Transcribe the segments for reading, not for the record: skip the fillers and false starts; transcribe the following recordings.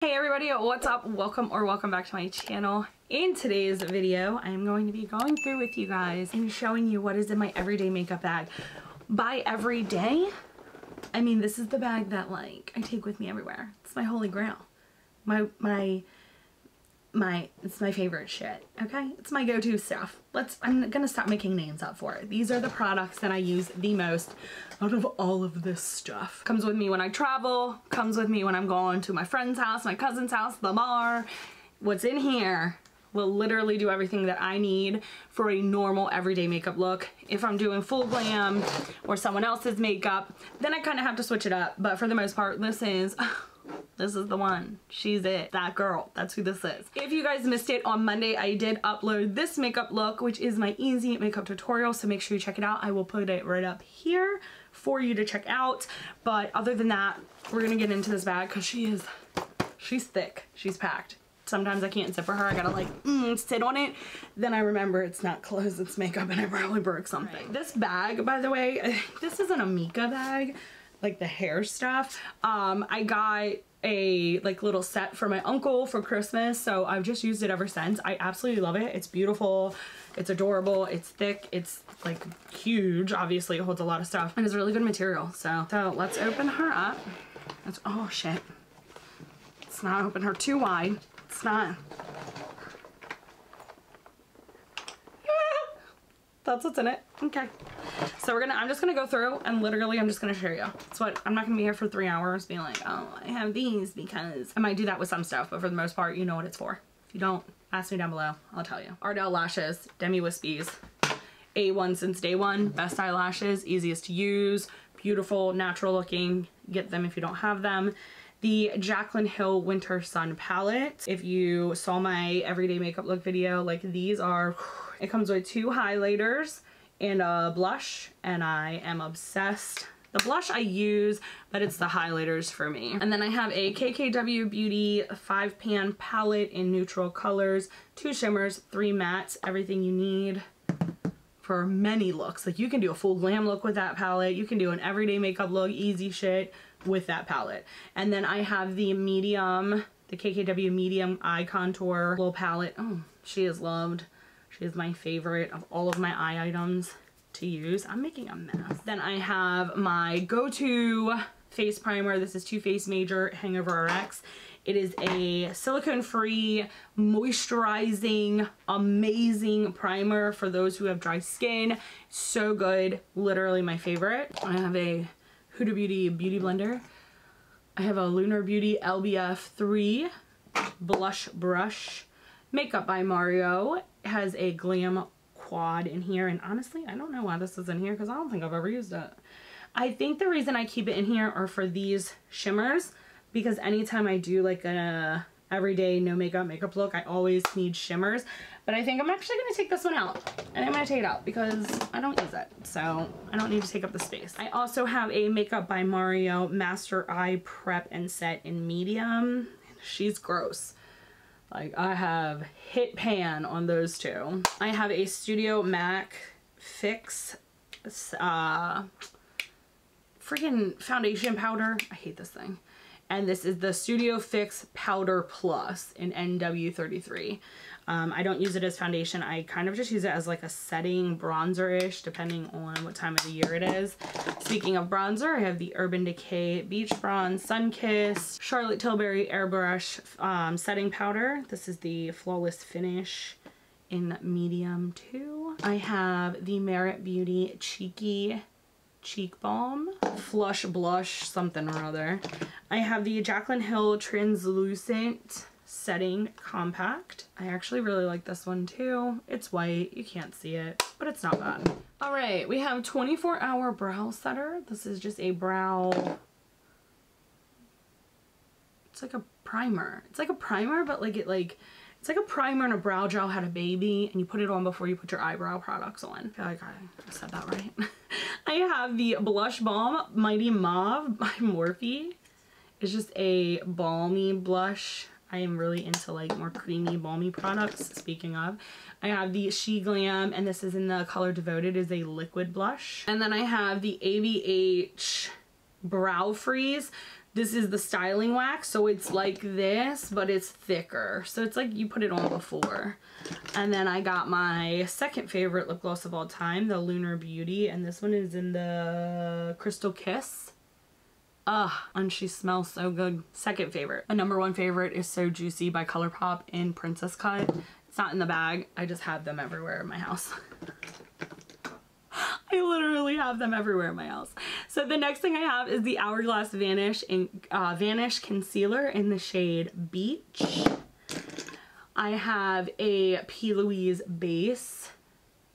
Hey everybody, what's up? Welcome back to my channel. In today's video, I am going to be going through with you guys and showing you what is in my everyday makeup bag. By everyday, I mean this is the bag that like I take with me everywhere. It's my holy grail. It's my favorite shit, okay? It's my go-to stuff. I'm gonna stop making names up for it. These are the products that I use the most out of all of this stuff. Comes with me when I travel, comes with me when I'm going to my friend's house, my cousin's house, the bar. What's in here will literally do everything that I need for a normal everyday makeup look. If I'm doing full glam or someone else's makeup, then I kind of have to switch it up. But for the most part, this is the one. She's it. That girl. That's who this is. If you guys missed it, on Monday I did upload this makeup look, which is my easy makeup tutorial, so make sure you check it out. I will put it right up here for you to check out. But other than that, we're gonna get into this bag because she's thick. She's packed. Sometimes I can't zip for her. I gotta like sit on it. Then I remember it's not clothes, it's makeup, and I probably broke something. Right. This bag, by the way, this is an Amika bag, like the hair stuff. I got a like little set for my uncle for Christmas, so I've just used it ever since. I absolutely love it. It's beautiful, it's adorable, it's thick, it's like huge. Obviously it holds a lot of stuff and it's really good material. So let's open her up. Oh shit, let's not open her too wide. It's not. That's what's in it. Okay. So I'm just gonna go through and literally I'm just gonna show you. That's what, I'm not gonna be here for 3 hours being like, oh, I have these because I might do that with some stuff, but for the most part, you know what it's for. If you don't, ask me down below, I'll tell you. Ardell lashes, Demi Wispies. A1 since day one, best eyelashes, easiest to use, beautiful, natural looking. Get them if you don't have them. The Jaclyn Hill Winter Sun palette. If you saw my everyday makeup look video, like these are, it comes with 2 highlighters and a blush, and I am obsessed. The blush I use, but it's the highlighters for me. And then I have a KKW Beauty 5-pan palette in neutral colors, 2 shimmers, 3 mattes, everything you need for many looks. Like you can do a full glam look with that palette. You can do an everyday makeup look, easy shit with that palette. And then I have the medium, the KKW medium eye contour little palette. Oh, she is loved. She is my favorite of all of my eye items to use. I'm making a mess. Then I have my go-to face primer. This is Too Faced Major Hangover RX. It is a silicone-free, moisturizing, amazing primer for those who have dry skin. So good. Literally my favorite. I have a Huda Beauty Beauty Blender. I have a Lunar Beauty LBF 3 blush brush. Makeup by Mario. It has a glam quad in here, and honestly I don't know why this is in here because I don't think I've ever used it. I think the reason I keep it in here are for these shimmers, because anytime I do like a everyday no makeup look, I always need shimmers. But I think I'm actually going to take this one out, and I'm going to take it out because I don't use it, so I don't need to take up the space. I also have a Makeup by Mario Master Eye Prep and Set in medium. She's gross. Like I have hit pan on those two. I have a Studio Mac Fix freaking foundation powder. I hate this thing. And this is the Studio Fix Powder Plus in NW33. I don't use it as foundation. I kind of just use it as like a setting bronzer-ish, depending on what time of the year it is. Speaking of bronzer, I have the Urban Decay Beach Bronze Sunkissed Charlotte Tilbury Airbrush setting powder. This is the Flawless Finish in medium too. I have the Merit Beauty Cheeky Cheek Balm Flush Blush something or other. I have the Jaclyn Hill Translucent Setting Compact. I actually really like this one too. It's white, you can't see it, but it's not bad. All right, we have 24-hour brow setter. This is just a brow, it's like a primer. It's like a primer, but like it's like a primer and a brow gel had a baby, and you put it on before you put your eyebrow products on. I feel like I said that right. I have the Blush Balm Mighty Mauve by Morphe. It's just a balmy blush. I am really into like more creamy, balmy products. Speaking of, I have the She Glam, and this is in the color Devoted, is a liquid blush. And then I have the ABH Brow Freeze. This is the styling wax, so it's like this, but it's thicker. So it's like you put it on before. And then I got my second favorite lip gloss of all time, the Lunar Beauty, and this one is in the Crystal Kiss. And she smells so good. Second favorite. My number one favorite is So Juicy by ColourPop in Princess Cut. It's not in the bag. I just have them everywhere in my house. I literally have them everywhere in my house. So the next thing I have is the Hourglass Vanish Concealer in the shade Beach. I have a P. Louise base,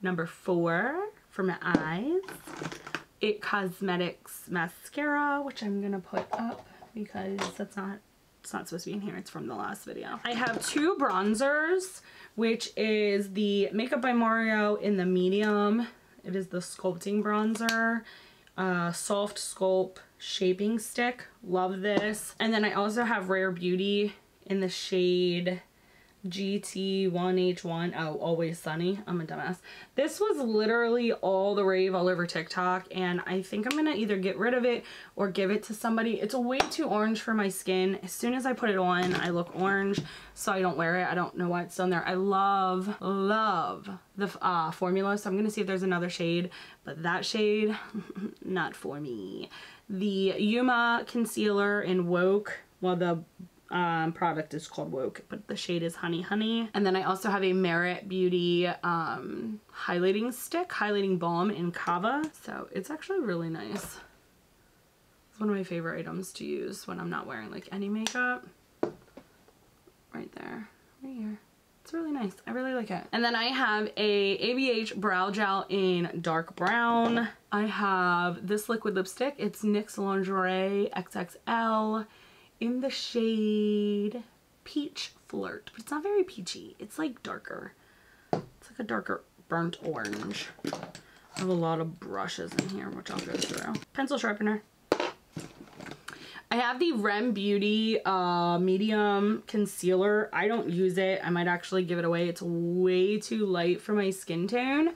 number 4 for my eyes. It Cosmetics mascara, which I'm gonna put up because it's not supposed to be in here. It's from the last video. I have 2 bronzers, which is the Makeup by Mario in the medium. It is the sculpting bronzer, soft sculpt shaping stick. Love this. And then I also have Rare Beauty in the shade GT1H1. Oh, Always Sunny. I'm a dumbass. This was literally all the rave all over TikTok, and I think I'm gonna either get rid of it or give it to somebody. It's way too orange for my skin. As soon as I put it on, I look orange, so I don't wear it. I don't know why it's still in there. I love the formula, so I'm gonna see if there's another shade, but that shade, not for me. The Yuma concealer in Woke. Well, the product is called Woke, but the shade is Honey Honey. And then I also have a Merit Beauty highlighting stick, highlighting balm in Kava. So it's actually really nice. It's one of my favorite items to use when I'm not wearing like any makeup. Right there, right here. It's really nice. I really like it. And then I have a ABH brow gel in dark brown. I have this liquid lipstick. It's NYX Lingerie XXL. In the shade Peach Flirt, but it's not very peachy. It's like darker. It's like a darker burnt orange. I have a lot of brushes in here, which I'll go through. Pencil sharpener. I have the Rem Beauty medium concealer. I don't use it. I might actually give it away. It's way too light for my skin tone.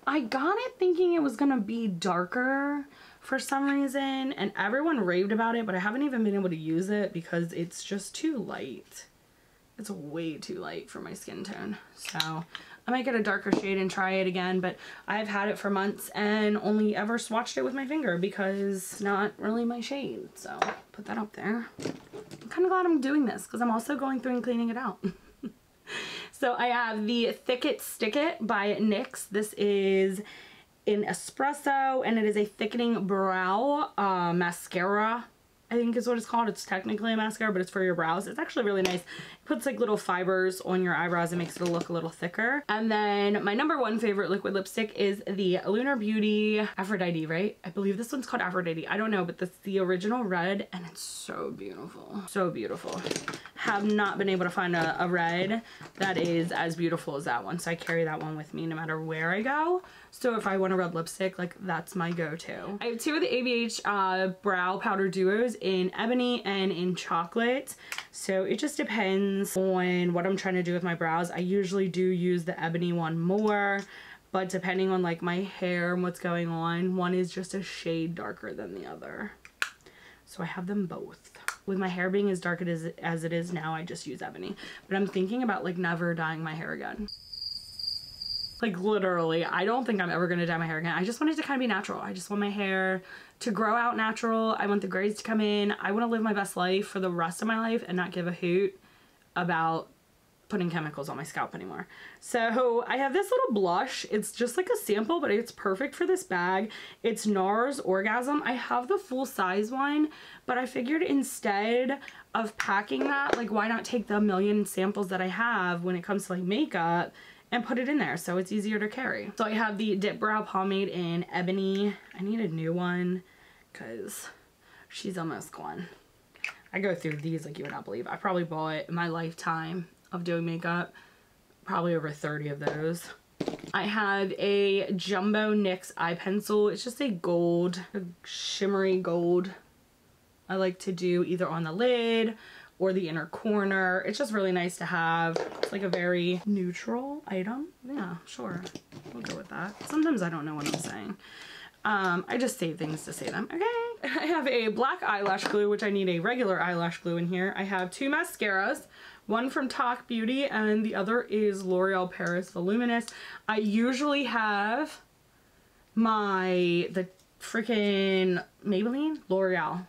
I got it thinking it was gonna be darker for some reason, and everyone raved about it, but I haven't even been able to use it because it's just too light. It's way too light for my skin tone. So I might get a darker shade and try it again, but I've had it for months and only ever swatched it with my finger because it's not really my shade. So put that up there. I'm kind of glad I'm doing this because I'm also going through and cleaning it out. So I have the Thick It Stick It by NYX. This is in espresso, and it is a thickening brow mascara, I think is what it's called. It's technically a mascara, but it's for your brows. It's actually really nice. It puts like little fibers on your eyebrows and makes it look a little thicker. And then my number one favorite liquid lipstick is the Lunar Beauty Aphrodite, right? I believe this one's called Aphrodite. I don't know, but this is the original red, and it's so beautiful. So beautiful. Have not been able to find a red that is as beautiful as that one, so I carry that one with me no matter where I go. So if I want a red lipstick, like that's my go-to. I have 2 of the ABH brow powder duos in Ebony and in Chocolate. So it just depends on what I'm trying to do with my brows. I usually do use the Ebony one more, but depending on like my hair and what's going on, one is just a shade darker than the other. So I have them both. With my hair being as dark as it is now, I just use Ebony. But I'm thinking about like never dyeing my hair again. Like literally, I don't think I'm ever gonna dye my hair again. I just want it to kind of be natural. I just want my hair to grow out natural. I want the grays to come in. I want to live my best life for the rest of my life and not give a hoot about putting chemicals on my scalp anymore. So I have this little blush. It's just like a sample, but it's perfect for this bag. It's NARS Orgasm. I have the full size one, but I figured instead of packing that, like why not take the million samples that I have when it comes to like makeup and put it in there so it's easier to carry. So I have the Dip Brow Pomade in Ebony. I need a new one because she's almost gone. I go through these like you would not believe. I probably bought in my lifetime of doing makeup probably over 30 of those. I have a Jumbo NYX eye pencil. It's just a gold, a shimmery gold. I like to do either on the lid or the inner corner. It's just really nice to have. It's like a very neutral item. Yeah, sure. We'll go with that. Sometimes I don't know what I'm saying. I just say things to say them. Okay. I have a black eyelash glue, which I need a regular eyelash glue in here. I have 2 mascaras, one from Talk Beauty and the other is L'Oreal Paris Voluminous. I usually have the freaking Maybelline L'Oreal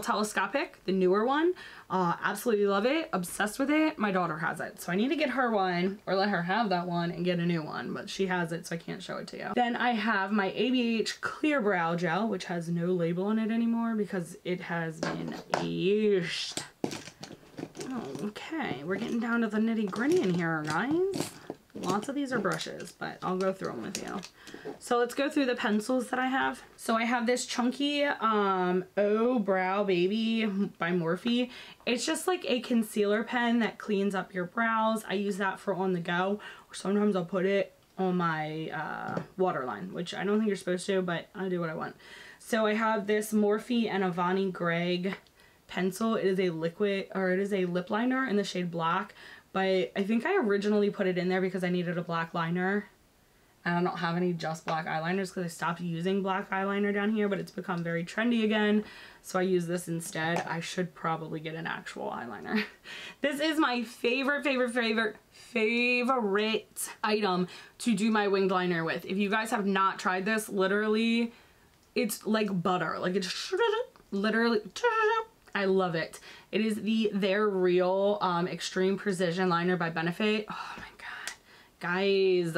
Telescopic, the newer one. Absolutely love it, obsessed with it. My daughter has it, so I need to get her one or let her have that one and get a new one, but she has it, so I can't show it to you. Then I have my ABH Clear Brow Gel, which has no label on it anymore because it has been used. Okay, we're getting down to the nitty gritty in here, guys. Lots of these are brushes, but I'll go through them with you. So let's go through the pencils that I have. So I have this chunky Oh Brow Baby by Morphe. It's just like a concealer pen that cleans up your brows. I use that for on the go, or sometimes I'll put it on my waterline, which I don't think you're supposed to, but I do what I want. So I have this Morphe and Avani Greg pencil. It is a liquid, or it is a lip liner in the shade black. But I think I originally put it in there because I needed a black liner. And I don't have any just black eyeliners because I stopped using black eyeliner down here, but it's become very trendy again. So I use this instead. I should probably get an actual eyeliner. This is my favorite item to do my winged liner with. If you guys have not tried this, literally, it's like butter. Like it's literally, I love it. It is the They're Real Extreme Precision Liner by Benefit. Oh my god. Guys,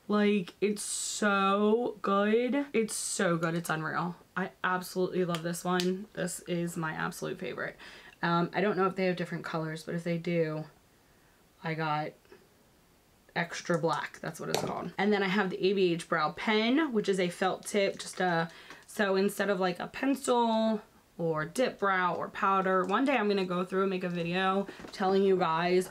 like, it's so good. It's so good. It's unreal. I absolutely love this one. This is my absolute favorite. I don't know if they have different colors, but if they do, I got extra black. That's what it's called. And then I have the ABH Brow Pen, which is a felt tip. So instead of like a pencil or dip brow or powder. One day I'm gonna go through and make a video telling you guys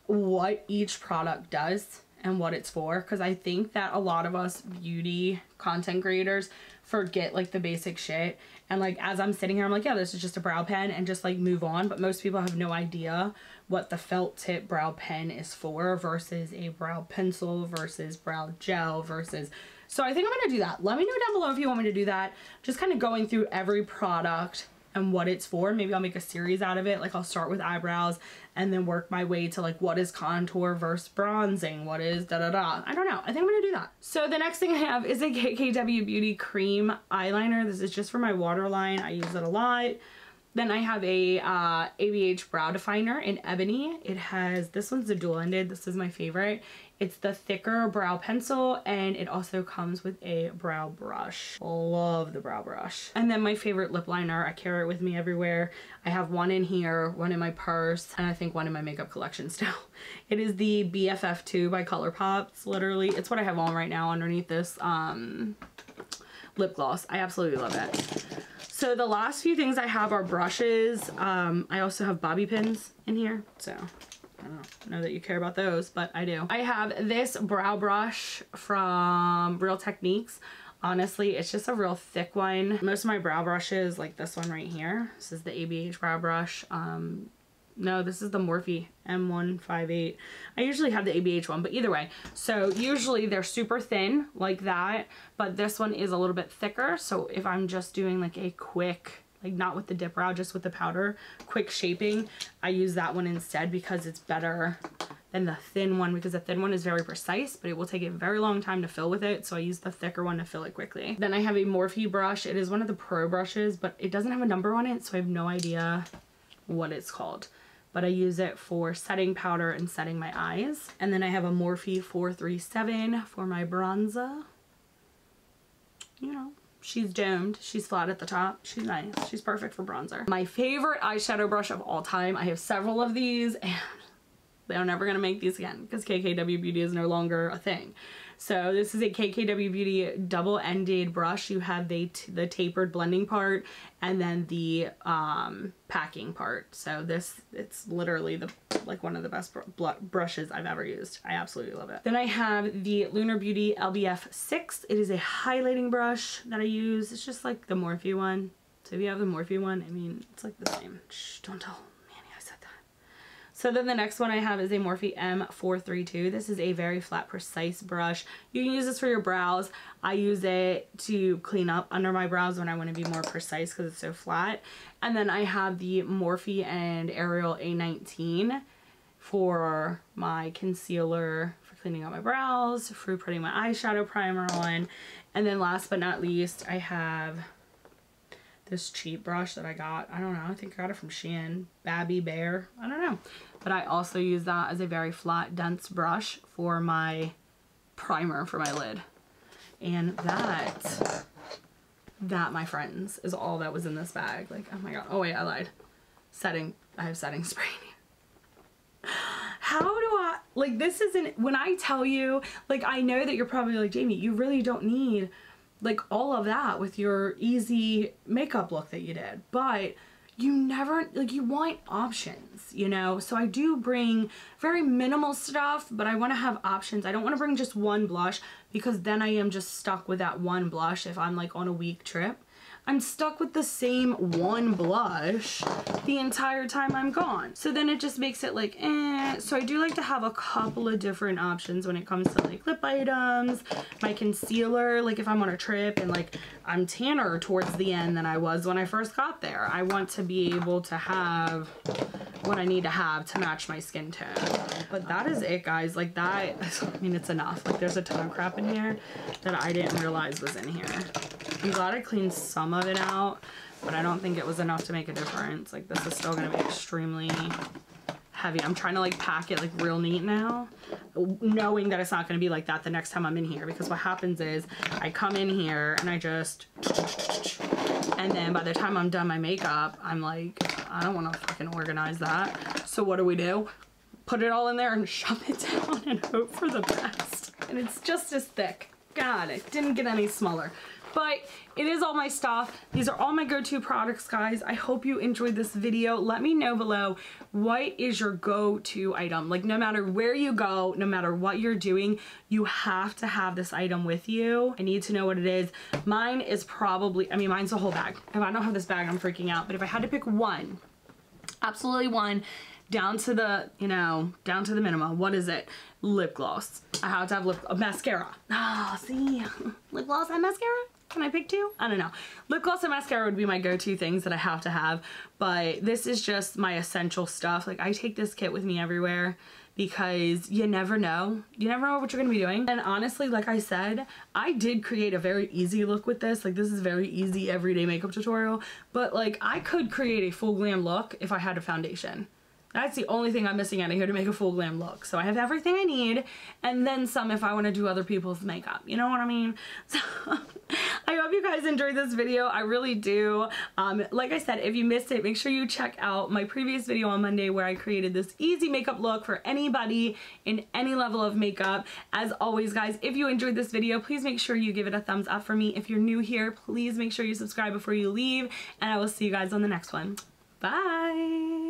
what each product does and what it's for, because I think that a lot of us beauty content creators forget like the basic shit, and like as I'm sitting here I'm like, yeah, this is just a brow pen, and just like move on, but most people have no idea what the felt tip brow pen is for versus a brow pencil versus brow gel versus. So I think I'm gonna do that. Let me know down below if you want me to do that. Just kind of going through every product and what it's for. Maybe I'll make a series out of it. Like I'll start with eyebrows and then work my way to like what is contour versus bronzing, what is da-da-da. I don't know. I think I'm gonna do that. So the next thing I have is a KKW Beauty Cream Eyeliner. This is just for my waterline. I use it a lot. Then I have a ABH Brow Definer in Ebony. It has, this one's a dual-ended. This is my favorite. It's the thicker brow pencil, and it also comes with a brow brush. Love the brow brush. And then my favorite lip liner. I carry it with me everywhere. I have one in here, one in my purse, and I think one in my makeup collection still. It is the BFF2 by ColourPop. It's literally, it's what I have on right now underneath this lip gloss. I absolutely love it. So the last few things I have are brushes. I also have bobby pins in here, so I don't know that you care about those, but I do. I have this brow brush from Real Techniques. Honestly, it's just a real thick one. Most of my brow brushes, like this one right here, this is the ABH brow brush. No, this is the Morphe M158. I usually have the ABH one, but either way. So usually they're super thin like that, but this one is a little bit thicker. So if I'm just doing like a quick, like not with the dip brow, just with the powder, quick shaping, I use that one instead because it's better than the thin one, because the thin one is very precise, but it will take a very long time to fill with it. So I use the thicker one to fill it quickly. Then I have a Morphe brush. It is one of the Pro brushes, but it doesn't have a number on it, so I have no idea what it's called. But I use it for setting powder and setting my eyes. And then I have a Morphe 437 for my bronzer. You know, she's domed. She's flat at the top. She's nice. She's perfect for bronzer. My favorite eyeshadow brush of all time. I have several of these, and they're never gonna make these again because KKW Beauty is no longer a thing. So this is a KKW Beauty double-ended brush. You have the tapered blending part and then the packing part. So it's literally like one of the best brushes I've ever used. I absolutely love it. Then I have the Lunar Beauty LBF 6. It is a highlighting brush that I use. It's just like the Morphe one. So if you have the Morphe one, I mean, it's like the same. Shh, don't tell Manny I said that. So then the next one I have is a Morphe M432. This is a very flat, precise brush. You can use this for your brows. I use it to clean up under my brows when I want to be more precise because it's so flat. And then I have the Morphe and Ariel A19 for my concealer, for cleaning out my brows, for putting my eyeshadow primer on. And then last but not least, I have this cheap brush that I got. I don't know, I think I got it from Shein. Babby Bear, I don't know. But I also use that as a very flat, dense brush for my primer for my lid. And that, my friends, is all that was in this bag. Like, oh my god. Oh wait, I lied. I have setting spray in here. How do I, like, this isn't, when I tell you, like, I know that you're probably like, Jamie, you really don't need like all of that with your easy makeup look that you did, but you never, like, you want options, you know? So I do bring very minimal stuff, but I want to have options. I don't want to bring just one blush because then I am just stuck with that one blush if I'm like on a week trip. I'm stuck with the same one blush the entire time I'm gone. So then it just makes it like, eh. So I do like to have a couple of different options when it comes to like lip items, my concealer, like if I'm on a trip and like I'm tanner towards the end than I was when I first got there. I want to be able to have what I need to have to match my skin tone. But that is it, guys. Like that, I mean, it's enough. Like there's a ton of crap in here that I didn't realize was in here. I'm glad I cleaned some of it out, but I don't think it was enough to make a difference. Like this is still gonna be extremely heavy. I'm trying to like pack it like real neat now, knowing that it's not gonna be like that the next time I'm in here, because what happens is I come in here and I just, and then by the time I'm done my makeup, I'm like, I don't wanna fucking organize that. So what do? Put it all in there and shove it down and hope for the best. And it's just as thick. God, it didn't get any smaller. But it is all my stuff. These are all my go-to products, guys. I hope you enjoyed this video. Let me know below, what is your go-to item? Like no matter where you go, no matter what you're doing, you have to have this item with you. I need to know what it is. Mine is probably, I mean, mine's a whole bag. If I don't have this bag, I'm freaking out. But if I had to pick one, absolutely one, down to the, you know, down to the minimum, what is it? Lip gloss. I have to have mascara. Ah, see, lip gloss and mascara? Can I pick two? I don't know. Lip gloss and mascara would be my go-to things that I have to have, but this is just my essential stuff. Like I take this kit with me everywhere because you never know. You never know what you're gonna be doing. And honestly, like I said, I did create a very easy look with this. Like this is very easy everyday makeup tutorial, but like I could create a full glam look if I had a foundation. That's the only thing I'm missing out of here to make a full glam look. So I have everything I need, and then some if I want to do other people's makeup. You know what I mean? So I hope you guys enjoyed this video. I really do. Like I said, if you missed it, make sure you check out my previous video on Monday where I created this easy makeup look for anybody in any level of makeup. As always, guys, if you enjoyed this video, please make sure you give it a thumbs up for me. If you're new here, please make sure you subscribe before you leave, and I will see you guys on the next one. Bye!